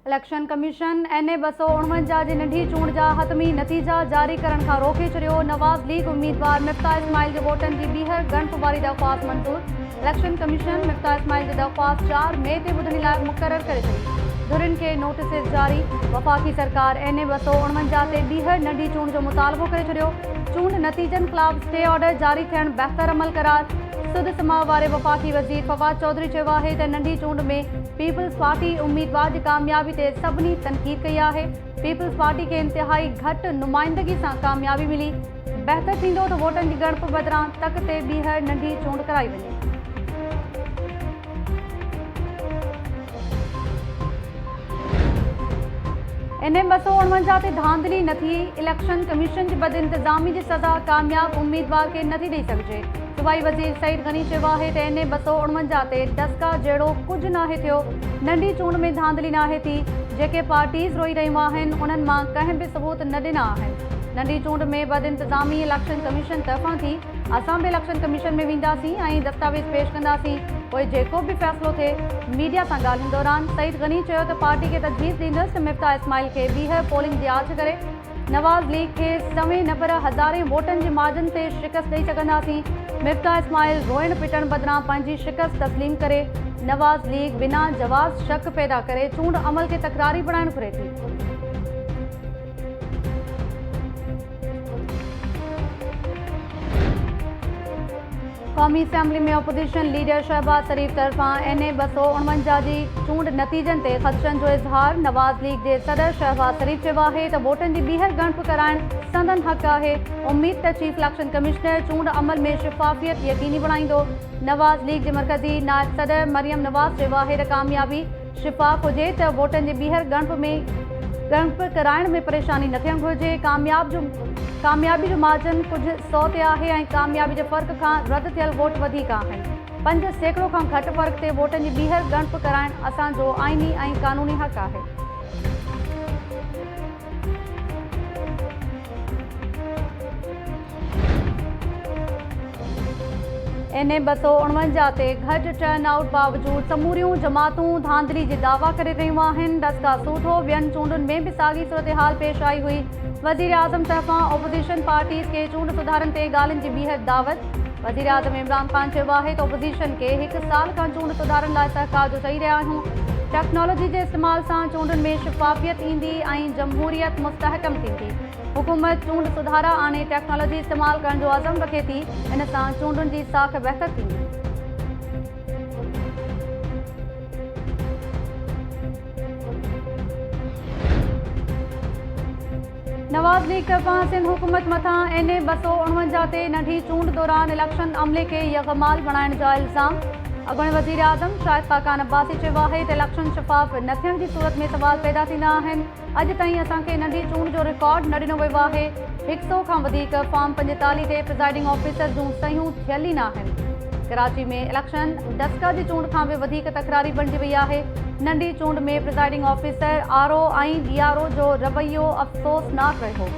Election commission NA 249 जी नंढी चूंड जा हतमी नतीजा जारी करण खां रोके छॾियो। नवाज़ लीग उम्मीदवार मिफ्ता इस्माइल जे वोटनि जी ॿीहर ॻणप वारी दरख़्वास्त मंज़ूर। इलेक्शन कमीशन मिफ्ता इस्माइल जी दरख़्वास्त 4 मई ते ॿुधण लाइ मुक़रर करे छॾी। धुरियुनि खे नोटिस जारी। वफ़ाक़ी सरकार NA 249 ते ॿीहर नंढी चूंड जो मुतालबो करे छॾियो। चूंड नतीजनि ख़िलाफ़ स्टे ऑर्डर जारी थियण बहितर अमल करार। सुध समाव वारे वफ़ाक़ी वज़ीर फवाद चौधरी चयो आहे त नंढी चूंड में पीपल्स पार्टी उम्मीदवार जी कामयाबी ते सभिनी तनक़ीद कई आहे। पीपल्स पार्टी खे इंतिहाई घटि नुमाइंदगी सां कामयाबी मिली। बहितर थींदो त वोटनि जी ॻणप बदिरां तक ते ॿीहर नंढी चूंड कराई वञे। NA 249 ते धांधली न थी। इलेक्शन कमीशन जी बदइंतज़ामी जी सज़ा कामयाब उम्मीदवार खे नथी ॾेई सघिजे। सूबाई वज़ीर सईद गनी चयो आहे त NA 249 ते डस्का जहिड़ो कुझु नाहे थियो। नंढी चूंड में धांधली नाहे थी। जेके पार्टीज़ रोई रहियूं आहिनि उन्हनि मां कंहिं बि सबूत न ॾिना आहिनि। नंढी चूंड में बदइंतज़ामी इलेक्शन कमीशन तरफ़ां थी। असां बि इलेक्शन कमीशन में वेंदासीं ऐं दस्तावेज़ पेश कंदासीं। पोइ जेको बि फ़ैसिलो थिए। मीडिया सां ॻाल्हियुनि दौरान सईद गनी चयो त पार्टी खे तजवीज़ ॾींदसि त मिफ्ता इस्माइल खे ॿीहर पोलिंग जी आछ करे। नवाज़ लीग खे सवें न पर हज़ारें वोटनि जे मार्जन ते शिकस्त ॾेई सघंदासीं। मिफ्ता इस्माइल रोइण पिटण बदिरां पंहिंजी शिकस्त तस्लीम करे। नवाज़ लीग बिना जवाज़ शक पैदा करे चूंड अमल खे तकरारी बणाइण घुरे थी। क़ौमी असैम्बली में अपोज़िशन लीडर शहबाज शरीफ़ तरफ़ां NA 249 जी चूंड नतीजनि ते ख़दशनि जो इज़हार। नवाज़ लीग जे सदर शहबाज शरीफ़ चयो आहे त वोटनि जी ॿीहर ॻणप कराइण संदन हक़ आहे। उम्मीद त चीफ इलेक्शन कमिश्नर चूंड अमल में शिफ़ाफ़ियत यकीनी बणाईंदो। नवाज़ लीग जे मरकज़ी नायब सदर मरियम नवाज़ चयो आहे त कामयाबी शिफ़ाफ़ हुजे त वोटनि जी ॿीहर ॻणप कराइण में परेशानी न थियणु घुरिजे। कामयाबी जो मार्जन कुझु 100 ते आहे ऐं कामयाबी जे फ़र्क़ खां रद्द थियल वोट वधीक आहिनि। 5% खां घटि फ़र्क़ ते वोटनि जी ॿीहर ॻणप कराइण असांजो आइनी ऐं क़ानूनी हक़ आहे। NA 249 ते घटि टर्न आउट बावजूद समूरियूं जमातूं धांधली जी दावा करे रहियूं आहिनि। डस्का सूठो ॿियनि चूंडुनि में बि साॻी सूरत पेश आई हुई। वज़ीर आज़म तरफ़ां ओपोज़िशन पार्टीज़ खे चूंड सुधारनि ते ॻाल्हियुनि जी ॿीहर दावत। वज़ीर आज़म इमरान ख़ान चयो आहे त ओपोज़िशन खे 1 साल खां चूंड सुधारनि लाइ सहकार जो चई रहिया आहियूं। टेक्नोलॉजी जे इस्तेमाल सां चूंडुनि में शिफ़ाफ़ियत ईंदी ऐं जमहूरियत मुस्तहकम थींदी। हुकूमत चूंड सुधारा आणे टेक्नोलॉजी इस्तेमाल करण जो अज़म रखे थी। इन सां चूंडुनि जी साख बहितर थींदी। नवाज़ लीग तरफ़ां सिंध हुकूमत मथां NA 249 ते नंढी चूंड दौरान इलेक्शन अमले खे यग़माल बणाइण जा इल्ज़ाम। अॻूणे वज़ीर आज़म शाहिद खाकान अब्बासी चयो आहे त इलेक्शन शफ़ाफ़ न थियण जी सूरत में सवाल पैदा थींदा आहिनि। अॼु ताईं असांखे नंढी चूंड जो रिकॉर्ड न ॾिनो वियो आहे। 100 खां वधीक फॉर्म 45 ते प्रिज़ाइडिंग ऑफिसर जूं सहियूं थियल ई न आहिनि। कराची में इलेक्शन डस्का जी चूंड खां बि वधीक तकरारी बणिजी वई आहे। नंढी चूंड में प्रिज़ाइडिंग ऑफिसर RO ऐं DRO जो रवैयो अफ़सोसनाक रहियो।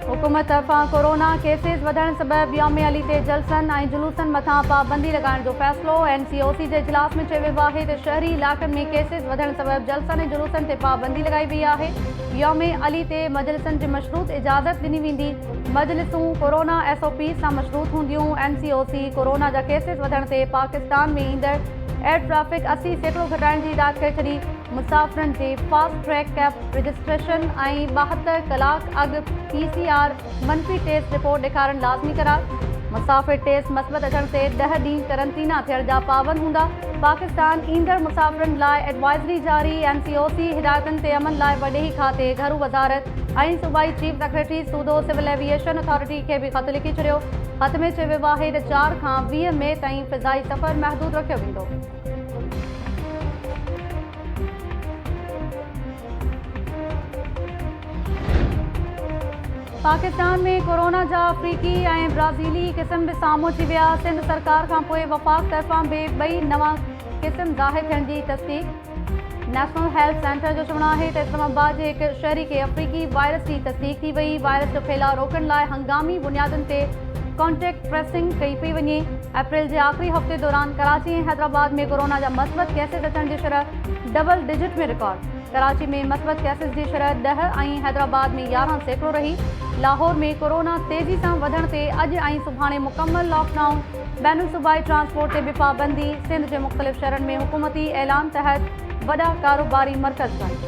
हुकूमत तरफ़ां कोरोना केसिस वधण सबबि यौम अली ते जलसनि ऐं जुलूसनि मथां पाबंदी लॻाइण जो फ़ैसिलो। NCOC जे इजलास में चयो वियो आहे त शहरी इलाइक़नि में केसिस वधण सबबि जलसनि ऐं जुलूसनि ते पाबंदी लॻाई वई आहे। यौम अली ते मजलिसनि जी मशरूत इजाज़त ॾिनी वेंदी। मजलिसूं कोरोना SOP सां मशरूत हूंदियूं। NCOC कोरोना जा केसिस वधण ते पाकिस्तान में ईंदड़ एयर ट्रैफ़िक 80% घटाइण जी हिदायत करे छॾी। मुसाफ़िरनि जे फास्ट ट्रैक कैब रजिस्ट्रेशन ऐं 72 कलाक अॻु PCR मनफ़ी टेस्ट रिपोर्ट ॾेखारणु लाज़मी करार। मुसाफ़िर टेस्ट मस्बत अचण ते 10 ॾींहं करंटीना थियण जा पाबंद हूंदा। पाकिस्तान ईंदड़ मुसाफ़िरनि लाइ एडवाइज़री जारी। NCOC हिदायतुनि ते अमल लाइ वॾेही खाते घरू वज़ारत ऐं सूबाई चीफ सेक्रेटरी सूदो सिविल एविएशन अथॉरिटी खे बि ख़त लिखी छॾियो। ख़त में चयो वियो आहे त 4 खां 20 मई ताईं फ़िज़ाई सफ़र महदूद रखियो वेंदो। पाकिस्तान में कोरोना जा अफ्रीकी ऐं ब्राज़ीली क़िस्म बि साम्हूं अची विया। सिंध सरकार खां पोइ वफ़ाक़ तरफ़ां बि ॿई नवां क़िस्म ज़ाहिर थियण जी तस्दीक़। नेशनल हेल्थ सेंटर जो चवणु आहे त इस्लामाबाद जे हिकु शहरी खे अफ्रीकी वायरस जी तस्दीक़ थी वई। वायरस जो फैलाव रोकण लाइ हंगामी बुनियादुनि ते कॉन्टेक्ट ट्रेसिंग कई पई वञे। अप्रैल जे आख़िरी हफ़्ते दौरान कराची ऐं हैदराबाद में कोरोना जा मस्बत केसेस अचण जी शरह डबल डिजिट में रिकॉर्ड। कराची में मस्बत केसेस जी शरह 10 ऐं हैदराबाद में 11 सैकड़ो रही। लाहौर में कोरोना तेज़ी सां वधण ते अॼु ऐं सुभाणे मुकम्मल लॉकडाउन। बैनुल सूबाई ट्रांसपोर्ट ते भी पाबंदी। सिंध के मुख़्तलिफ़ शहरनि में हुकूमती ऐलान तहत वॾा कारोबारी मरकज़ बंद।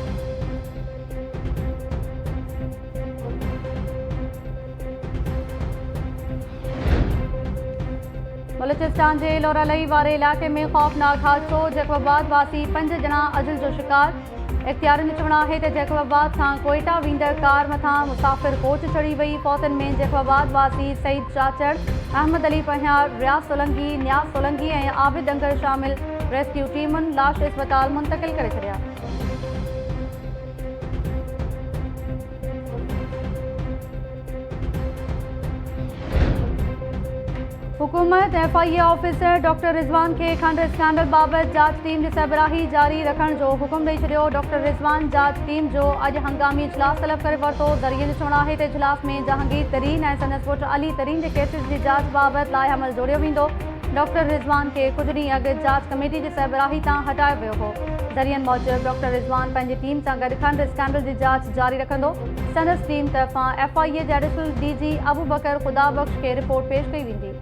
बलूचिस्तान के लोरालई वारे इलाके में खौफनाक हादसो। जैकबाबाद वासी 5 ॼणा अजुल जो शिकार। इख्तियारनि जो चवणु आहे त जैकबाबाद खां कोयटा वेंदड़ कार मथां मुसाफ़िर कोच चढ़ी वई। फौतन में जैकबाबाद वासी सईद चाचड़, अहमद अली पहियार, रियाज़ सोलंकी, न्याज़ सोलंकी ऐं आबिद अंगर शामिल। रेस्क्यू टीमुनि लाश अस्पताल मुंतकिल करे छॾिया। हुकूमत FIA ऑफिसर डॉक्टर रिजवान के खंड स्कैंडल बाबत जांच टीम की सरबराही जारी रखण जो हुक्म ॾेई छॾियो। डॉक्टर रिजवान जांच टीम जो अॼु हंगामी इजलास तलब करे वरितो। ज़रिए जो चवणु आहे त इजलास में जहांगीर तरीन ऐं संदसि पुट अली तरीन के केसिस की जांच बाबत लाइअमल जोड़ियो वेंदो। डॉक्टर रिजवान के कुछ ॾींहं अॻु जांच कमेटी की सरबराही तां हटायो वियो हो। ज़रियनि मूजिबि डॉक्टर रिजवान पंहिंजी टीम सां गॾु खंड स्कैंडल की जांच जारी रखंदो। संदसि टीम तरफ़ां FIA जे एडिशनल DG अबू बकर खुदाबख्श के रिपोर्ट पेश कई वेंदी।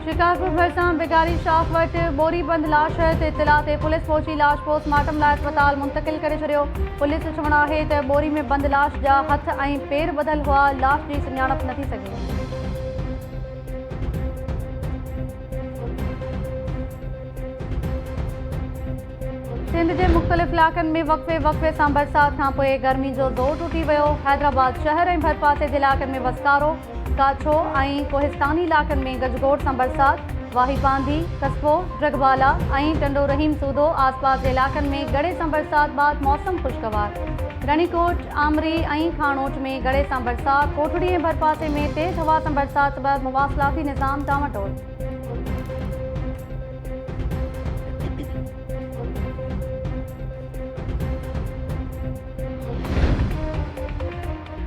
शिकारपुर भरिसां बिगारी शाख वटि बोरी बंद लाश ते इतला ते पुलिस पहुची लाश पोस्टमार्टम लाइ अस्पताल मुंतकिल करे छॾियो। पुलिस जो चवणु आहे त बोरी में बंद लाश जा हथ ऐं पेर ॿधल हुआ। लाश जी सुञाणप न थी सघी। सिंध के मुख़्तलिफ़ इलाक़नि में वक़्फ़े सां बरसात खां पोइ गर्मी जो ज़ोर टुटी वियो। हैदराबाद शहर ऐं भरपासे जे इलाक़नि में वसकारो, काछो ऐं कोहिस्तानी इलाक़नि में गजगोड़ सां बरसात। वाहीपांदी, कस्बो, ड्रगबाला ऐं टंडो रहीम सूदो आसपास के इलाक़नि में गड़े सां बरसात बाद मौसम खुशगवार। रनीकोट, आमरी ऐं खानोट में गड़े सां बरसात। कोठड़ी ऐं भरपासे में तेज़ हवा सां बरसात सबबि मुवासिलाती निज़ाम डामाडोल।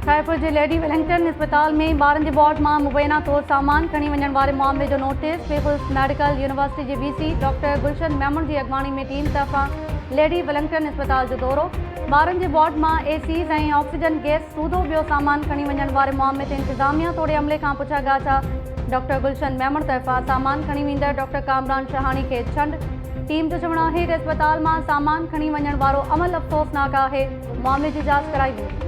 खैरपुर के लेडी वेलिंगटन अस्पताल में ॿारनि जे वार्ड में मुबैना तौर सामान खणी वञण वारे मामले जो नोटिस। पीपुल्स मेडिकल यूनिवर्सिटी के VC डॉक्टर गुलशन मेमन की अगवानी में टीम तरफा लेडी वेलिंगटन अस्पताल जो दौरो। ॿारनि जे वार्ड में ACs ऐं ऑक्सीजन गैस सूदो ॿियो सामान खणी वञण वारे मामले ते इंतजामिया तोड़े अमले खां पुछा गाचा। डॉक्टर गुलशन मेमन तरफा सामान खणी वेंदड़ डॉक्टर कामरान शहानी के छंड। टीम जो चवणु आहे त अस्पताल में सामान खणी वञण वारो अमल अफ़सोसनाक आहे। मामले की जांच कराई वेंदी।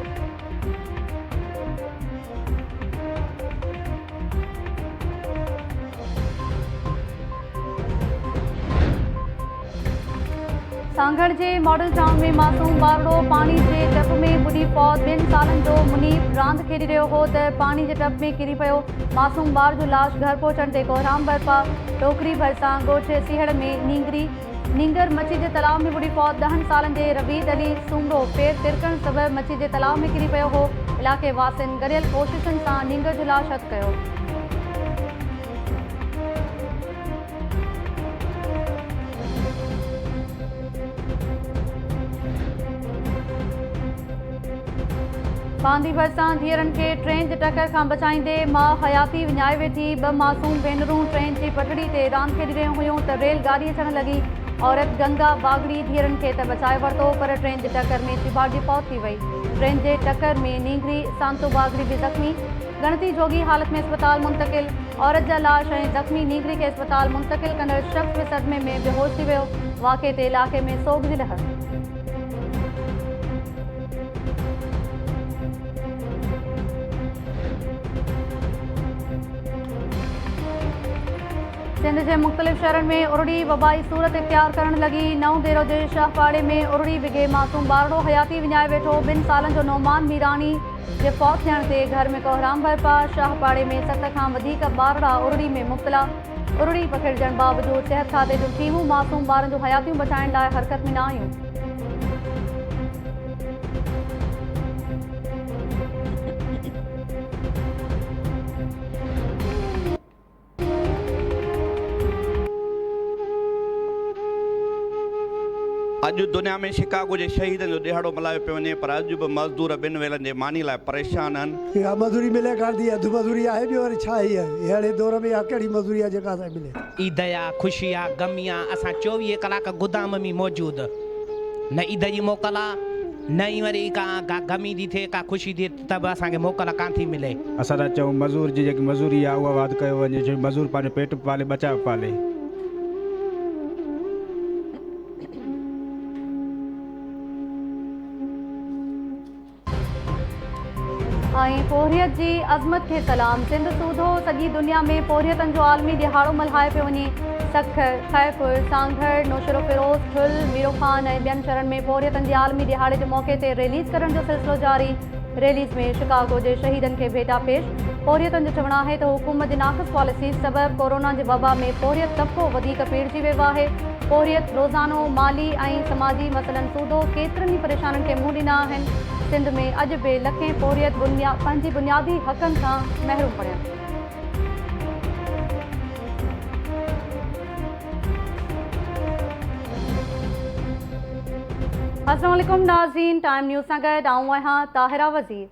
सांगड़ के मॉडल टाउन में मासूम बारड़ो पानी के टप में बुड़ी फौत। 2 सालन जो मुनीब रांद खेॾी रहियो हो त पानी के टप में किरी पियो। मासूम बार जो लाश घर पहुचण ते कोहराम बरपा। टोकरी भरिसां ॻोठ सिहड़ में नींगर मच्छी के तालाब में बुड़ी फौत। 10 सालन के रवीद अली सूमरो पेर तिरकण सबबि मच्छी के तालाब में किरी पियो हो। इलाके वासिन गरियल कोशिशुनि सां नींगर जो लाश हथ कयो। बांदी भरिसां धीअरनि के ट्रेन के टक्कर खां बचाईंदे मां हयाती विञाए वेठी। 2 मासूम भेनरूं ट्रेन की पटड़ी ते रांदि खेॾी रहियूं हुयूं त रेल गाड़ी अचण लगी। औरत गंगा बागड़ी धीअरनि खे त बचाए वरितो पर ट्रेन की टक्कर में चिबाड़जी फौत थी वई। ट्रेन के टक्कर में नींगरी सांतो बागड़ी भी जख्मी। गणती जोगी हालत में अस्पताल मुंतकिल। औरत जा लाश ऐं जख्मी नींगरी के अस्पताल मुंतकिल कंदड़ शख्स भी सदमे में बेहोश थी वियो। वाक़े ते इलाके में सोग जी लहर। सिंध के मुख़्तलिफ़ शहरनि में उरड़ी वबाई सूरत इख्तियार करण लगी। नओं देरो के शाहपाड़े में उरड़ी विघे मासूम बारड़ो हयाती विञाए वेठो। 2 सालन जो नौमान मीरानी के फौत थियण ते घर में कोहराम बरपा। शाहपाड़े में 7 खां वधीक बारड़ा उरड़ी में मुब्तला। उरड़ी पकड़जण बावजूद सेहत खाते जूं टीमूं मासूम ॿारनि जूं हयातियूं बचाइण लाइ हरकत में न आहियूं। अॼु दुनिया में शिकागो जे शहीदनि जो ॾिहाड़ो मल्हायो पियो वञे, पर अॼु बि मज़दूर ॿिनि वेलनि जे मानी लाइ परेशान आहिनि। इहा मज़दूरी मिले कान थी, अधु मज़दूरी आहे बि वरी छा आहे अहिड़े दौर में इहा कहिड़ी मज़दूरी आहे जेका असांखे मिले। ईद आहे, ख़ुशी आहे, गमी आहे, असां 24 कलाक गोदाम में मौजूदु। न ईद जी मोकल आहे, न ई वरी का गमी थी थिए, का ख़ुशी थी त बि असांखे मोकल कान थी मिले। असां था चऊं मज़दूर जी जेकी मज़दूरी आहे उहा वाधि कयो वञे, छो मज़दूर पंहिंजो पेट पाले, बचा पाले। पोरियत जी अज़मत के सलाम। सिंध सूधो सॼी दुनिया में पोरियतनि जो आलमी ॾिहाड़ो मल्हायो पियो वञे। सखर, खैफुर, सांघर, नौशरो फिरोज़, ठुल, मीरो खान ऐं ॿियनि शहरनि में पोरियतनि जे आलमी ॾिहाड़े जे मौक़े ते रिलीज़ करण जो सिलसिलो जारी। रिलीज़ में शिकागो जे शहीदनि खे भेटा पेश। पोरियतनि जो चवणु आहे त हुकूमत जी नाक़िस पॉलिसी सबबि कोरोना जे वबा में पोरियत तबिको वधीक पीड़िजी वियो आहे। पोरियत रोज़ानो माली ऐं समाजी मसइलनि सूधो केतिरनि ई परेशानियुनि खे मुंहुं ॾिना आहिनि। सिंध में अॼु बि लखें पोरियत पंहिंजी बुनियादी हक़नि खां महरूम पड़िया। अस्सलाम वालेकुम नाज़रीन, टाइम न्यूज़ सां गॾु आऊं आहियां ताहिरा वज़ीर।